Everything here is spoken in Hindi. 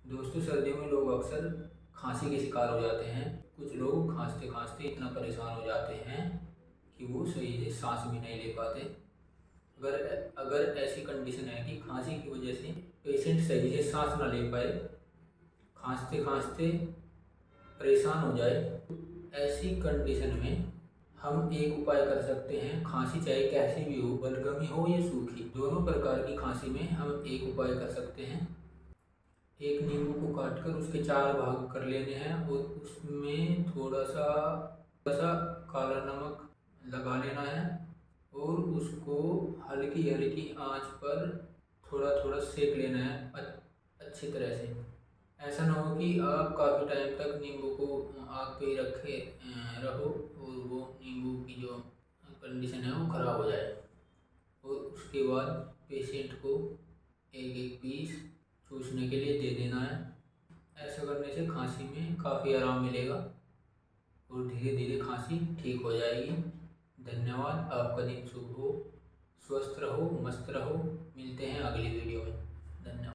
दोस्तों, सर्दियों में लोग अक्सर खांसी के शिकार हो जाते हैं। कुछ लोग खांसते खांसते इतना परेशान हो जाते हैं कि वो सही से सांस भी नहीं ले पाते। अगर अगर ऐसी कंडीशन है कि खांसी की वजह से पेशेंट सही से सांस ना ले पाए, खांसते खांसते परेशान हो जाए, ऐसी कंडीशन में हम एक उपाय कर सकते हैं। खांसी चाहे कैसी भी हो, बलगमी हो या सूखी, दोनों प्रकार की खांसी में हम एक उपाय कर सकते हैं। एक नींबू को काटकर उसके 4 भाग कर लेने हैं और उसमें थोड़ा सा काला नमक लगा लेना है और उसको हल्की हल्की आंच पर थोड़ा थोड़ा सेक लेना है अच्छी तरह से। ऐसा ना हो कि आप काफ़ी टाइम तक नींबू को आग पे ही रखे रहो और वो नींबू की जो कंडीशन है वो ख़राब हो जाए। और उसके बाद पेशेंट को एक एक पीस चूसने के लिए दे देना है। ऐसा करने से खांसी में काफ़ी आराम मिलेगा और धीरे धीरे खांसी ठीक हो जाएगी। धन्यवाद। आपका दिन शुभ हो, स्वस्थ रहो, मस्त रहो। मिलते हैं अगली वीडियो में। धन्यवाद।